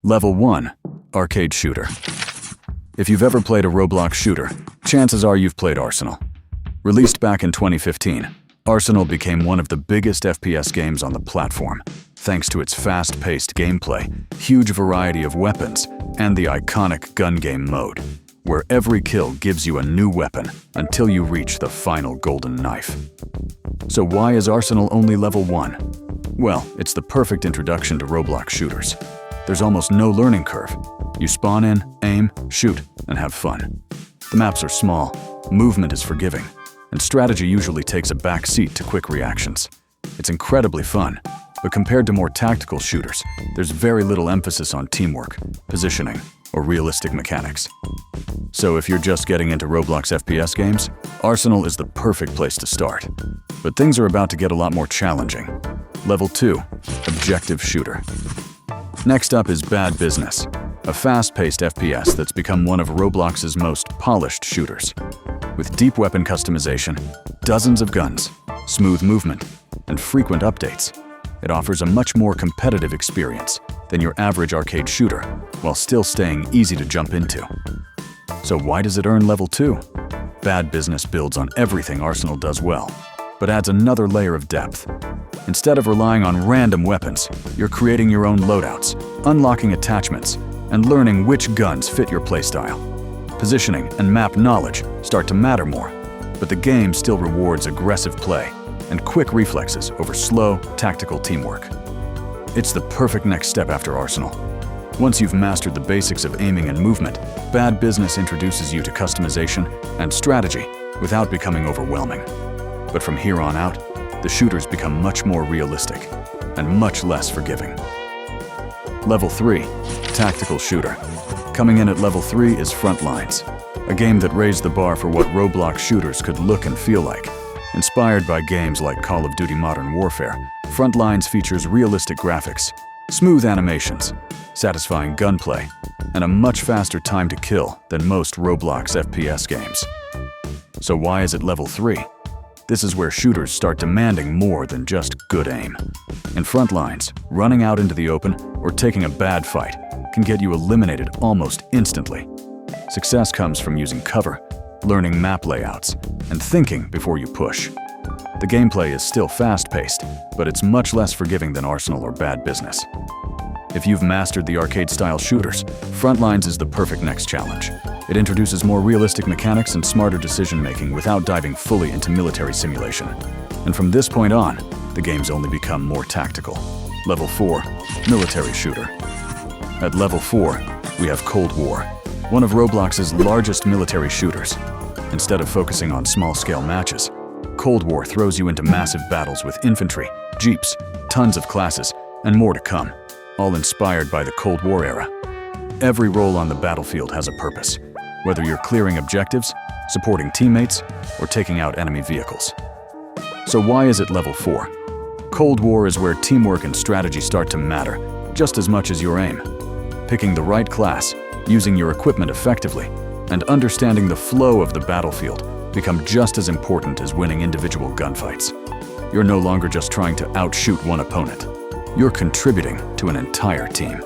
Level 1. Arcade Shooter. If you've ever played a Roblox shooter, chances are you've played Arsenal. Released back in 2015, Arsenal became one of the biggest FPS games on the platform, thanks to its fast-paced gameplay, huge variety of weapons, and the iconic gun game mode, where every kill gives you a new weapon until you reach the final golden knife. So why is Arsenal only level 1? Well, it's the perfect introduction to Roblox shooters. There's almost no learning curve. You spawn in, aim, shoot, and have fun. The maps are small, movement is forgiving, and strategy usually takes a back seat to quick reactions. It's incredibly fun, but compared to more tactical shooters, there's very little emphasis on teamwork, positioning, or realistic mechanics. So if you're just getting into Roblox FPS games, Arsenal is the perfect place to start. But things are about to get a lot more challenging. Level 2. Objective Shooter. Next up is Bad Business, a fast-paced FPS that's become one of Roblox's most polished shooters. With deep weapon customization, dozens of guns, smooth movement, and frequent updates, it offers a much more competitive experience than your average arcade shooter, while still staying easy to jump into. So why does it earn level 2? Bad Business builds on everything Arsenal does well, but adds another layer of depth. Instead of relying on random weapons, you're creating your own loadouts, unlocking attachments, and learning which guns fit your playstyle. Positioning and map knowledge start to matter more, but the game still rewards aggressive play and quick reflexes over slow, tactical teamwork. It's the perfect next step after Arsenal. Once you've mastered the basics of aiming and movement, Bad Business introduces you to customization and strategy without becoming overwhelming. But from here on out, the shooters become much more realistic and much less forgiving. Level 3. Tactical Shooter. Coming in at level 3 is Frontlines, a game that raised the bar for what Roblox shooters could look and feel like. Inspired by games like Call of Duty Modern Warfare, Frontlines features realistic graphics, smooth animations, satisfying gunplay, and a much faster time to kill than most Roblox FPS games. So why is it level 3? This is where shooters start demanding more than just good aim. In Frontlines, running out into the open or taking a bad fight can get you eliminated almost instantly. Success comes from using cover, learning map layouts, and thinking before you push. The gameplay is still fast-paced, but it's much less forgiving than Arsenal or Bad Business. If you've mastered the arcade-style shooters, Frontlines is the perfect next challenge. It introduces more realistic mechanics and smarter decision-making without diving fully into military simulation. And from this point on, the games only become more tactical. Level 4. Military Shooter. At level 4, we have Cold War, one of Roblox's largest military shooters. Instead of focusing on small-scale matches, Cold War throws you into massive battles with infantry, jeeps, tons of classes, and more to come, all inspired by the Cold War era. Every role on the battlefield has a purpose, whether you're clearing objectives, supporting teammates, or taking out enemy vehicles. So why is it level 4? Cold War is where teamwork and strategy start to matter, just as much as your aim. Picking the right class, using your equipment effectively, and understanding the flow of the battlefield become just as important as winning individual gunfights. You're no longer just trying to outshoot one opponent. You're contributing to an entire team.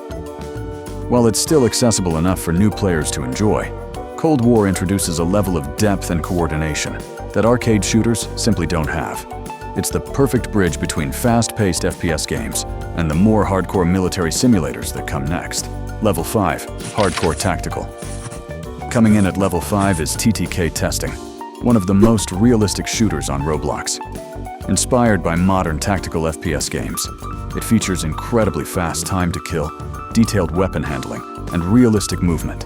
While it's still accessible enough for new players to enjoy, Cold War introduces a level of depth and coordination that arcade shooters simply don't have. It's the perfect bridge between fast-paced FPS games and the more hardcore military simulators that come next. Level 5. Hardcore Tactical. Coming in at level 5 is TTK Testing, one of the most realistic shooters on Roblox. Inspired by modern tactical FPS games, it features incredibly fast time to kill, detailed weapon handling, and realistic movement.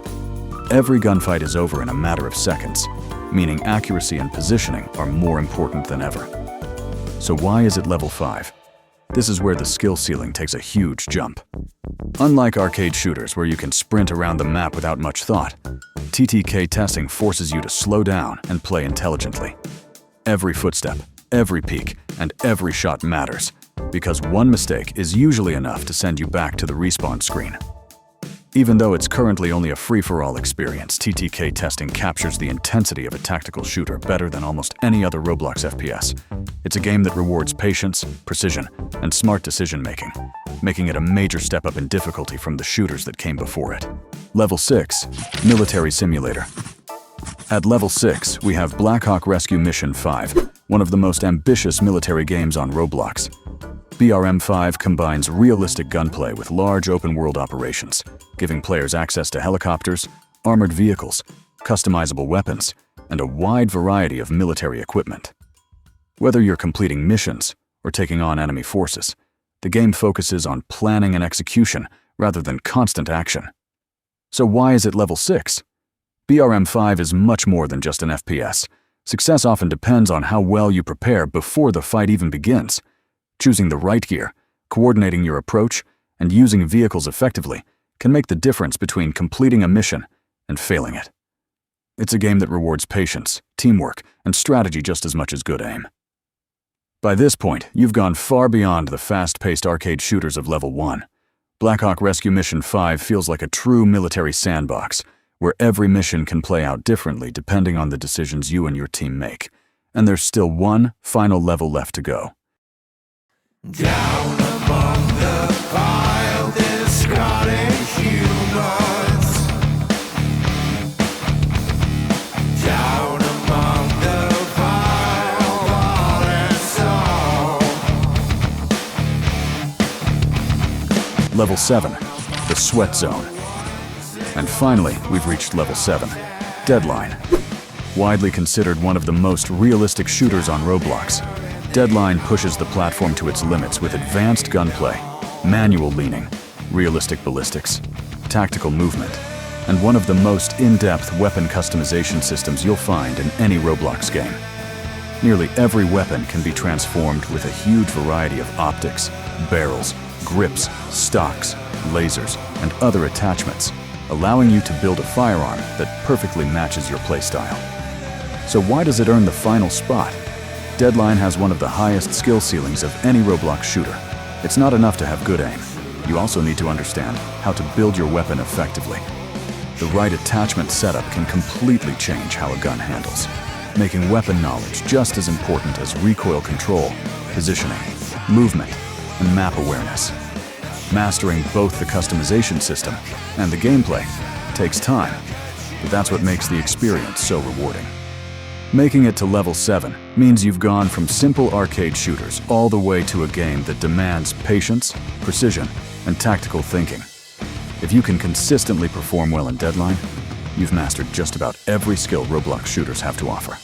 Every gunfight is over in a matter of seconds, meaning accuracy and positioning are more important than ever. So why is it level 5? This is where the skill ceiling takes a huge jump. Unlike arcade shooters where you can sprint around the map without much thought, TTK Testing forces you to slow down and play intelligently. Every footstep, every peek, and every shot matters, because one mistake is usually enough to send you back to the respawn screen. Even though it's currently only a free-for-all experience, TTK Testing captures the intensity of a tactical shooter better than almost any other Roblox FPS. It's a game that rewards patience, precision, and smart decision-making, making it a major step up in difficulty from the shooters that came before it. Level 6. Military Simulator. At Level 6, we have Blackhawk Rescue Mission 5, one of the most ambitious military games on Roblox. BRM5 combines realistic gunplay with large open-world operations, giving players access to helicopters, armored vehicles, customizable weapons, and a wide variety of military equipment. Whether you're completing missions or taking on enemy forces, the game focuses on planning and execution rather than constant action. So why is it Level 6? BRM5 is much more than just an FPS. Success often depends on how well you prepare before the fight even begins. Choosing the right gear, coordinating your approach, and using vehicles effectively can make the difference between completing a mission and failing it. It's a game that rewards patience, teamwork, and strategy just as much as good aim. By this point, you've gone far beyond the fast-paced arcade shooters of Level 1. Blackhawk Rescue Mission 5 feels like a true military sandbox, where every mission can play out differently depending on the decisions you and your team make. And there's still one final level left to go. Down among the pile, discarding humans. Down among the pile, bought and sold. Level 7, the Sweat Zone. And finally, we've reached Level 7, Deadline. Widely considered one of the most realistic shooters on Roblox, Deadline pushes the platform to its limits with advanced gunplay, manual leaning, realistic ballistics, tactical movement, and one of the most in-depth weapon customization systems you'll find in any Roblox game. Nearly every weapon can be transformed with a huge variety of optics, barrels, grips, stocks, lasers, and other attachments, allowing you to build a firearm that perfectly matches your playstyle. So why does it earn the final spot? Deadline has one of the highest skill ceilings of any Roblox shooter. It's not enough to have good aim. You also need to understand how to build your weapon effectively. The right attachment setup can completely change how a gun handles, making weapon knowledge just as important as recoil control, positioning, movement, and map awareness. Mastering both the customization system and the gameplay takes time, but that's what makes the experience so rewarding. Making it to Level 7 means you've gone from simple arcade shooters all the way to a game that demands patience, precision, and tactical thinking. If you can consistently perform well in Deadline, you've mastered just about every skill Roblox shooters have to offer.